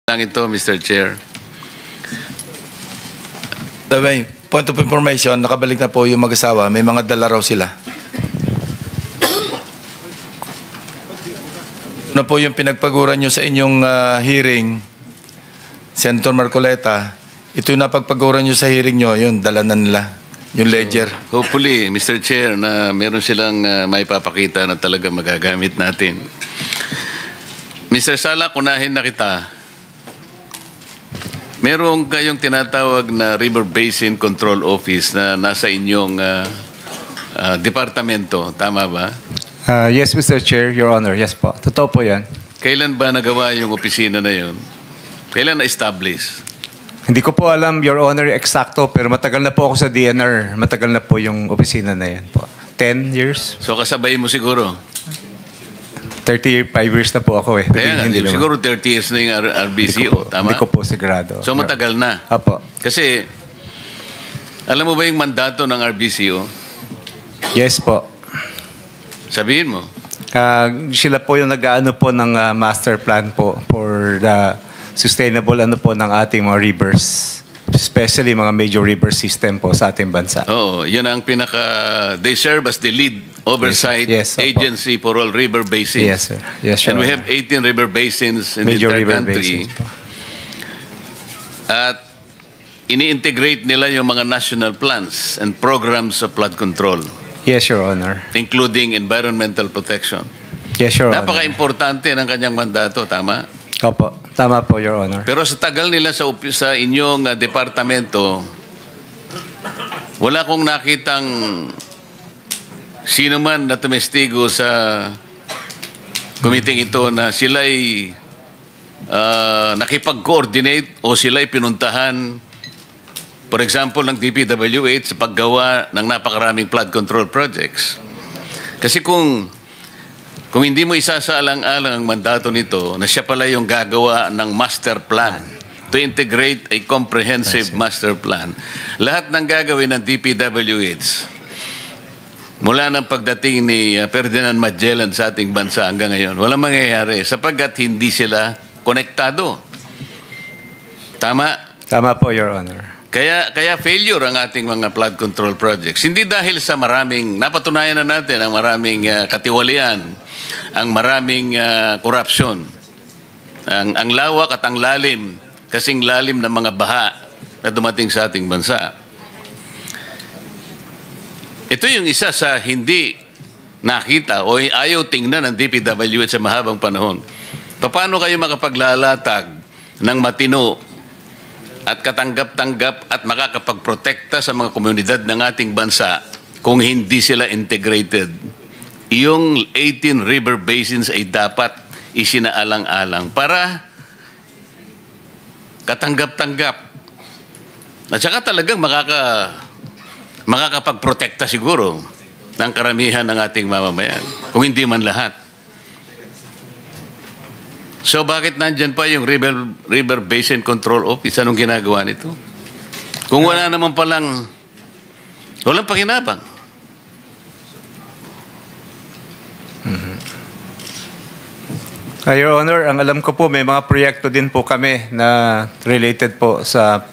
lang ito, Mr. Chair. Dabay, point of information, nakabalik na po yung mag-asawa. May mga dala raw sila. Ano po yung pinagpaguran nyo sa inyong hearing, Senator Marcoleta, ito yung napagpaguran nyo sa hearing nyo, yun, dala na nila, yung ledger. Hopefully, Mr. Chair, na meron silang maipapakita na talaga magagamit natin. Mr. Sala, kunahin na kita. Meron kayong tinatawag na River Basin Control Office na nasa inyong departamento. Tama ba? Yes, Mr. Chair, Your Honor. Yes po. Totoo po yan. Kailan ba nagawa yung opisina na yun? Kailan na-establish? Hindi ko po alam, Your Honor, eksakto, pero matagal na po ako sa DNR. Matagal na po yung opisina na yan po. 10 years? So kasabay mo siguro? 35 years na po ako eh. Kaya nga, siguro 30 years na yung RBCO. Tama? Hindi ko po sigurado. So matagal na. Apo. Kasi, alam mo ba yung mandato ng RBCO? Yes po. Sabihin mo. Sila po yung nag-aano po ng master plan po for the sustainable ano po ng ating mga rivers. Especially mga major river system po sa ating bansa. Oo, yun ang they serve as the lead oversight Yes, agency for all river basins. Yes, sir. Yes, sir. And we have 18 river basins in Major the river entire country. basins po. At ini-integrate nila yung mga national plans and programs of flood control, Yes, Your Honor. including environmental protection. Yes, Your Honor. Napaka-importante ng kanyang mandato, tama? Opo. Tama po, Your Honor. Pero sa tagal nila sa inyong departamento, wala kong nakitang sino man na tumestigo sa committee ito na sila'y nakipag-coordinate o sila'y pinuntahan, for example, ng DPWH sa paggawa ng napakaraming flood control projects. Kasi kung hindi mo isasaalang-alang ang mandato nito na siya pala yung gagawa ng master plan to integrate a comprehensive master plan, lahat ng gagawin ng DPWH mula ng pagdating ni Ferdinand Magellan sa ating bansa hanggang ngayon, walang mangyayari sapagkat hindi sila konektado. Tama? Tama po, Your Honor. Kaya failure ang ating mga flood control projects. Hindi dahil sa napatunayan na natin ang maraming katiwalian, ang maraming korupsyon, ang lawak at ang lalim, kasing lalim ng mga baha na dumating sa ating bansa. Ito yung isa sa hindi nakita o ayaw tingnan ng DPWH sa mahabang panahon. Paano kayo makapaglalatag ng matino at katanggap-tanggap at makakapagprotekta sa mga komunidad ng ating bansa kung hindi sila integrated? Yung 18 river basins ay dapat isinaalang-alang para katanggap-tanggap. At saka talagang makakapagprotekta siguro ng karamihan ng ating mamamayan, kung hindi man lahat. So bakit nandyan pa yung River Basin Control Office? Anong ginagawa nito? Kung wala naman palang, walang pakinabang. Your Honor, ang alam ko po, may mga proyekto din po kami na related po sa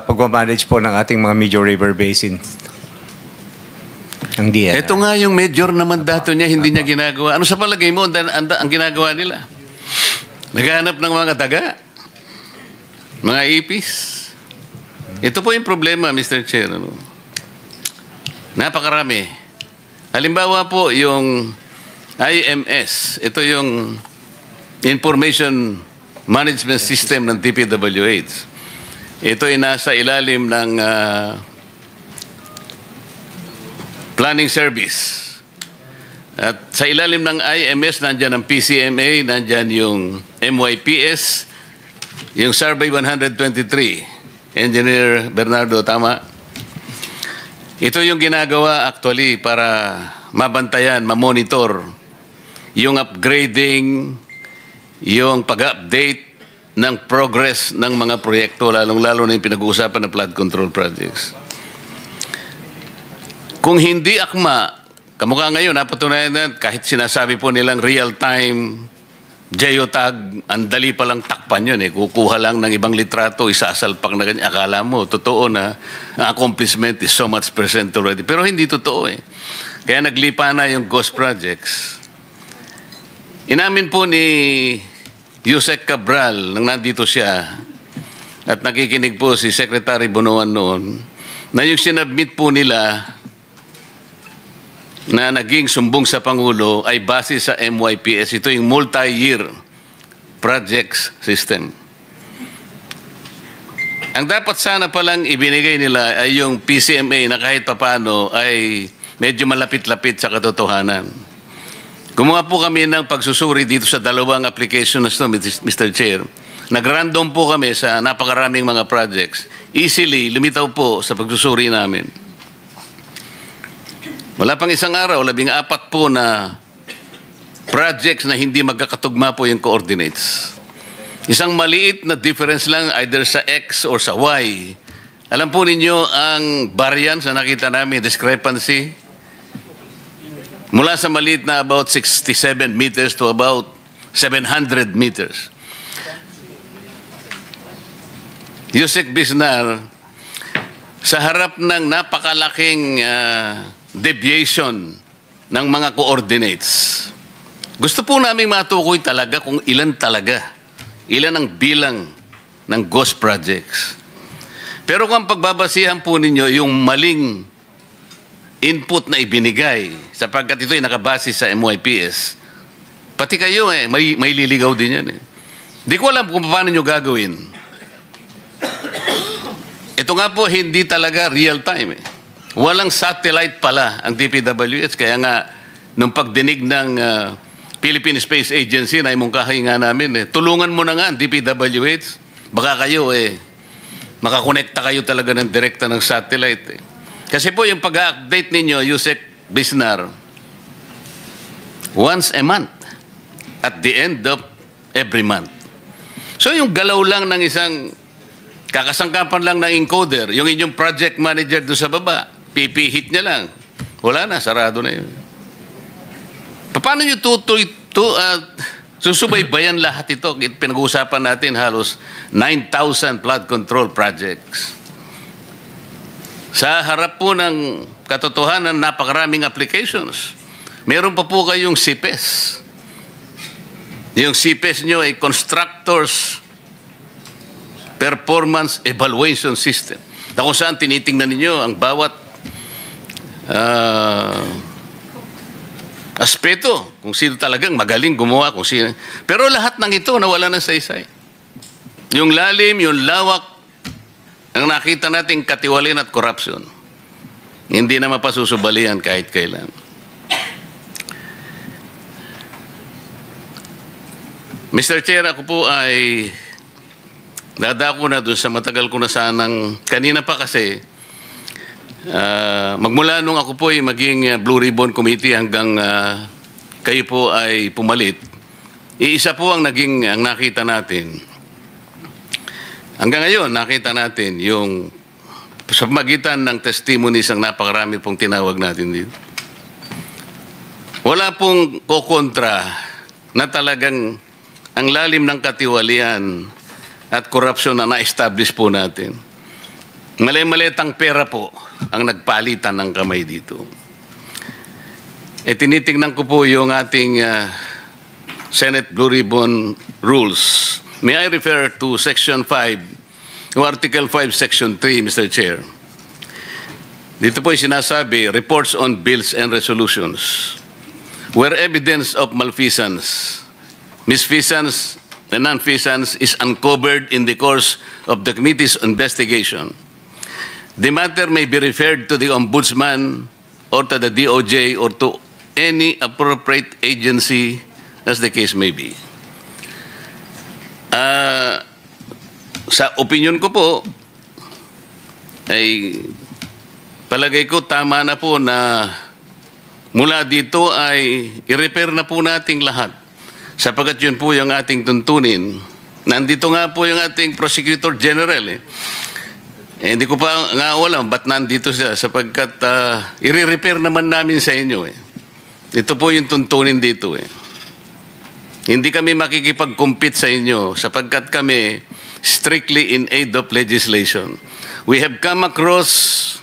pag-manage po ng ating mga major river basins. Ang DNR. Ito nga yung major na mandato niya, hindi niya ginagawa. Ano sa palagay mo ang ginagawa nila? Naghahanap ng mga daga, mga ipis. Ito po yung problema, Mr. Chair. Napakarami. Halimbawa po, yung IMS, ito yung Information Management System ng DPWH. Ito ay nasa ilalim ng Planning Service. At sa ilalim ng IMS, nandyan ang PCMA, nandyan yung MYPS, yung Survey 123. Engineer Bernardo, tama? Ito yung ginagawa actually para mabantayan, mamonitor yung upgrading, yung pag-update ng progress ng mga proyekto, lalong-lalo na yung pinag-uusapan ng flood control projects. Kung hindi akma, kamukha ngayon, napatunayan na kahit sinasabi po nilang real-time geotag, ang dali palang takpan yun eh. Kukuha lang ng ibang litrato, isasalpak na ganyan. Akala mo, totoo na ang accomplishment is so much percent already. Pero hindi totoo eh. Kaya naglipa na yung ghost projects. Inamin po ni Yusek Cabral, nang nandito siya, at nakikinig po si Secretary Bonoan noon, na yung sinabmit po nila na naging sumbong sa Pangulo ay base sa MYPS. Ito yung multi-year projects system. Ang dapat sana palang ibinigay nila ay yung PCMA na kahit papano ay medyo malapit-lapit sa katotohanan. Gumawa po kami ng pagsusuri dito sa dalawang application na ito, Mr. Chair. Nag-random po kami sa napakaraming mga projects. Easily, lumitaw po sa pagsusuri namin. Wala pang isang araw, 14 po na projects na hindi magkakatugma po yung coordinates. Isang maliit na difference lang either sa X or sa Y. Alam po ninyo ang variance na nakita namin, discrepancy, mula sa maliit na about 67 meters to about 700 meters. Yusek Bisnar, sa harap ng napakalaking deviation ng mga coordinates, gusto po namin matukoy talaga kung ilan ang bilang ng ghost projects. Pero kung pagbabasihan po ninyo yung maling input na ibinigay, sapagkat ito ay nakabase sa MYPS, pati kayo may liligaw din yan eh. Di ko alam kung paano nyo gagawin. Ito nga po, hindi talaga real time eh. Walang satellite pala ang DPWH. Kaya nga, nung pagdinig ng Philippine Space Agency, na imungkahay nga namin, tulungan mo na nga ang DPWH. Baka kayo makakonekta kayo talaga ng direkta ng satellite. Kasi po yung pag-update ninyo, Yusek Bisnar, once a month, at the end of every month. So yung galaw lang ng isang kakasangkapan lang ng encoder, yung inyong project manager doon sa baba, hit niya lang. Wala na, sarado na yun. Paano nyo susubaybayan lahat ito? Pinag-uusapan natin halos 9,000 flood control projects. Sa harap po ng katotohanan, napakaraming applications. Meron pa po kayong CPES. Yung CPES nyo ay Constructors Performance Evaluation System. Na kung saan tinitingnan ninyo ang bawat aspeto, kung sino talagang magaling gumawa, kung sino. Pero lahat ng ito nawala ng saysay. Yung lalim, yung lawak, ang nakita nating katiwalian at corruption, hindi na mapasusubalian kahit kailan. Mr. Chair, ako po ay dadako na doon sa matagal ko na sanang, kanina pa kasi, magmula nung ako po ay maging Blue Ribbon Committee hanggang kayo po ay pumalit, iisa po ang nakita natin. Hanggang ngayon, nakita natin yung sa magitan ng testimonies ang napakarami pong tinawag natin dito. Wala pong kokontra na talagang ang lalim ng katiwalian at korupsyon na na-establish po natin. Mali-malitang pera po ang nagpalitan ng kamay dito. Tinitingnan ko po yung ating Senate Blue Ribbon Rules. May I refer to Section 5, o Article 5, Section 3, Mr. Chair. Dito po ay sinasabi, reports on bills and resolutions. Where evidence of malfeasance, misfeasance, and nonfeasance is uncovered in the course of the committee's investigation, the matter may be referred to the Ombudsman or to the DOJ or to any appropriate agency as the case may be. Sa opinion ko po, ay palagay ko tama na po na mula dito ay i-repair na po nating lahat. Sapagat yun po yung ating tuntunin. Nandito nga po yung ating Prosecutor General hindi ko pa nga alam ba't nandito siya sapagkat i-repair naman namin sa inyo Ito po yung tuntunin dito Hindi kami makikipag-compete sa inyo sapagkat kami strictly in aid of legislation. We have come across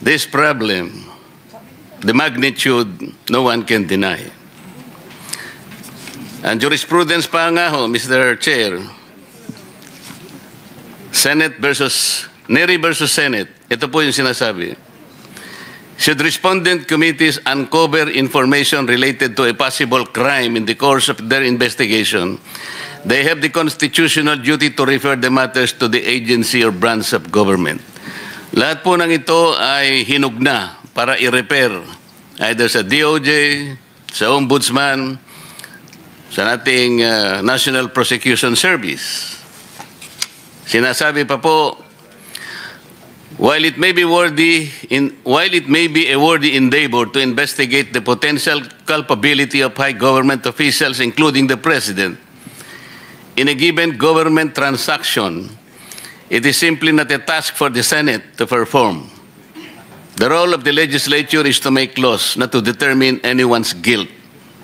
this problem. The magnitude, no one can deny. And jurisprudence pa nga ho, Mr. Chair, Neri versus Senate, ito po yung sinasabi. Should respondent committees uncover information related to a possible crime in the course of their investigation, they have the constitutional duty to refer the matters to the agency or branch of government. Lahat po ng ito ay hinugna para i-repair either sa DOJ, sa Ombudsman, sa ating National Prosecution Service. Sinasabi pa po, while it may be a worthy endeavor to investigate the potential culpability of high government officials, including the President, in a given government transaction, it is simply not a task for the Senate to perform. The role of the legislature is to make laws, not to determine anyone's guilt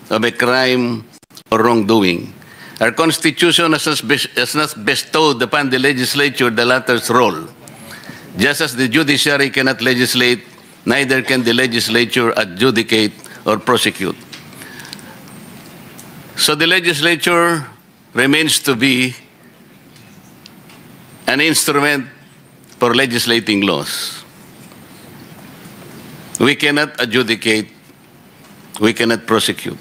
of a crime or wrongdoing. Our Constitution has not bestowed upon the legislature the latter's role. Just as the judiciary cannot legislate, neither can the legislature adjudicate or prosecute. So the legislature remains to be an instrument for legislating laws. We cannot adjudicate, we cannot prosecute.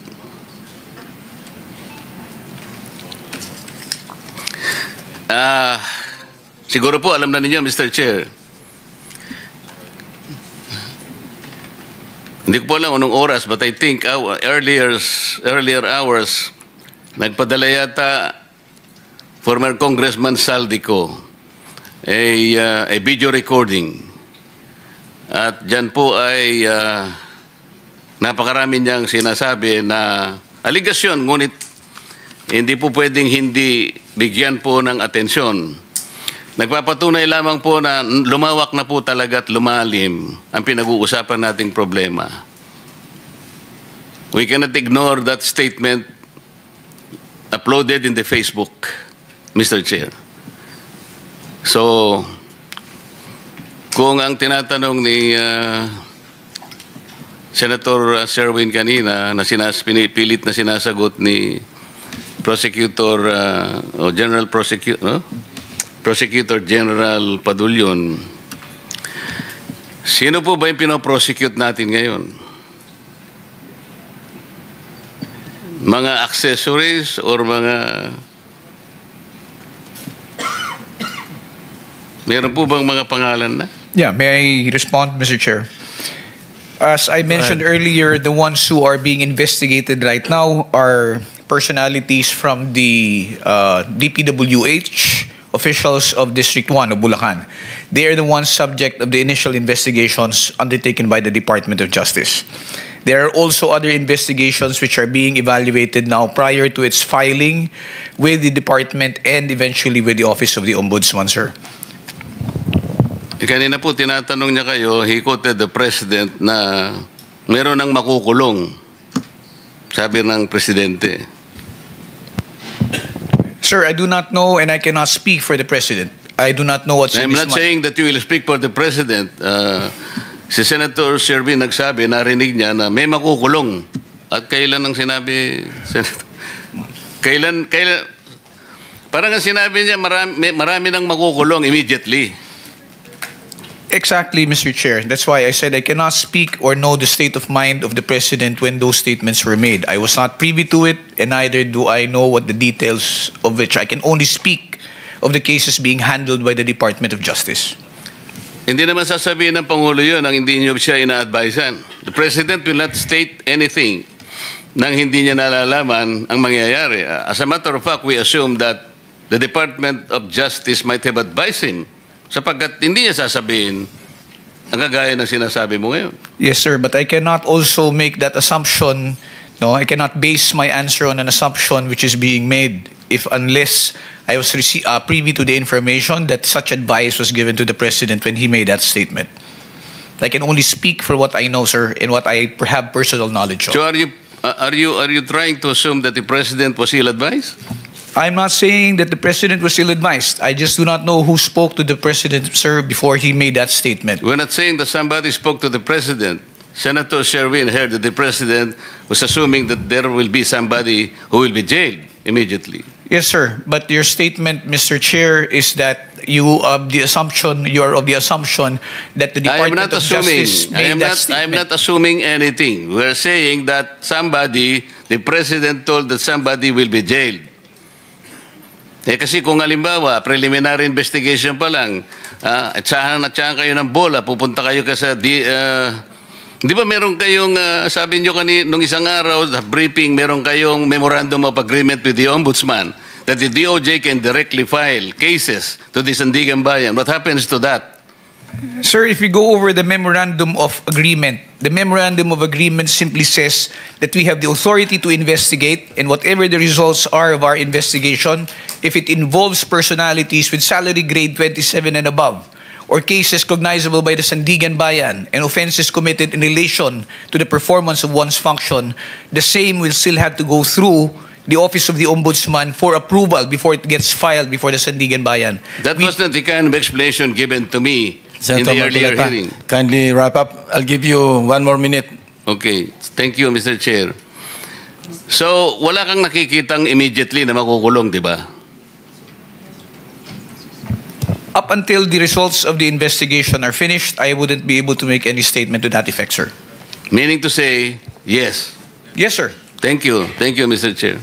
Siguro po alam na ninyo, Mr. Chair, hindi ko po alam anong oras, but I think earlier hours, nagpadala yata former Congressman Saldico a video recording. At dyan po ay napakarami niyang sinasabi na aligasyon, ngunit hindi po pwedeng hindi bigyan po ng atensyon. Nagpapatunay lamang po na lumawak na po talaga at lumalim ang pinag-uusapan nating problema. We cannot ignore that statement uploaded in the Facebook, Mr. Chair. So, kung ang tinatanong ni Senator Sherwin kanina na pinipilit na sinasagot ni Prosecutor o General Prosecutor, Prosecutor General Padulyon, sino po ba yung pinoprosecute natin ngayon? Mga accessories or mga... Meron po bang mga pangalan na? Yeah, may I respond, Mr. Chair? As I mentioned earlier, the ones who are being investigated right now are personalities from the DPWH, officials of District 1 of Bulacan. They are the ones subject of the initial investigations undertaken by the Department of Justice. There are also other investigations which are being evaluated now prior to its filing with the department and eventually with the Office of the Ombudsman, sir. Kanina po tinatanong niya kayo, he quoted the President na meron ng makukulong, sabi ng Presidente. Sir, I do not know and I cannot speak for the President. I do not know what's in I'm this not saying that you will speak for the President. Si Senator Sherwin nagsabi, narinig niya na may makukulong. At kailan ang sinabi, Senator? Kailan, parang ang sinabi niya, marami nang makukulong immediately. Exactly, Mr. Chair. That's why I said I cannot speak or know the state of mind of the President when those statements were made. I was not privy to it, and neither do I know what the details of which. I can only speak of the cases being handled by the Department of Justice. Hindi naman sasabihin ng Pangulo yun ang hindi niyo siya ina-advisean. The President will not state anything nang hindi niya nalalaman ang mangyayari. As a matter of fact, we assume that the Department of Justice might have advised him sapagkat hindi niya sasabihin ang kagaya ng sinasabi mo ngayon. Yes, sir, but I cannot also make that assumption. No, I cannot base my answer on an assumption which is being made unless I was privy to the information that such advice was given to the President when he made that statement. I can only speak for what I know, sir, and what I have personal knowledge of. So are you Are you trying to assume that the president was ill-advised? I'm not saying that the president was ill-advised. I just do not know who spoke to the president, sir, before he made that statement. We're not saying that somebody spoke to the president. Senator Sherwin heard that the president was assuming that there will be somebody who will be jailed immediately. Yes, sir. But your statement, Mr. Chair, is that you are of the assumption that the I am Department not of assuming. Justice made that statement. I am not assuming anything. We're saying that the president told that somebody will be jailed. Kasi kung halimbawa, preliminary investigation pa lang, atsahan kayo ng bola, pupunta kayo sa di ba meron kayong, sabi nyo nung isang araw, sa briefing, meron kayong memorandum of agreement with the ombudsman that the DOJ can directly file cases to the Sandigan Bayan. What happens to that? Sir, if we go over the memorandum of agreement simply says that we have the authority to investigate, and whatever the results are of our investigation, if it involves personalities with salary grade 27 and above, or cases cognizable by the Sandigan Bayan and offenses committed in relation to the performance of one's function, the same will still have to go through the Office of the Ombudsman for approval before it gets filed before the Sandigan Bayan. That was not the kind of explanation given to me Senator in the earlier Marcoleta, hearing. kindly wrap up. I'll give you 1 more minute. Okay. Thank you, Mr. Chair. So, wala kang nakikitang immediately na makukulong, di ba? Up until the results of the investigation are finished, I wouldn't be able to make any statement to that effect, sir. Meaning to say, yes. Yes, sir. Thank you. Thank you, Mr. Chair.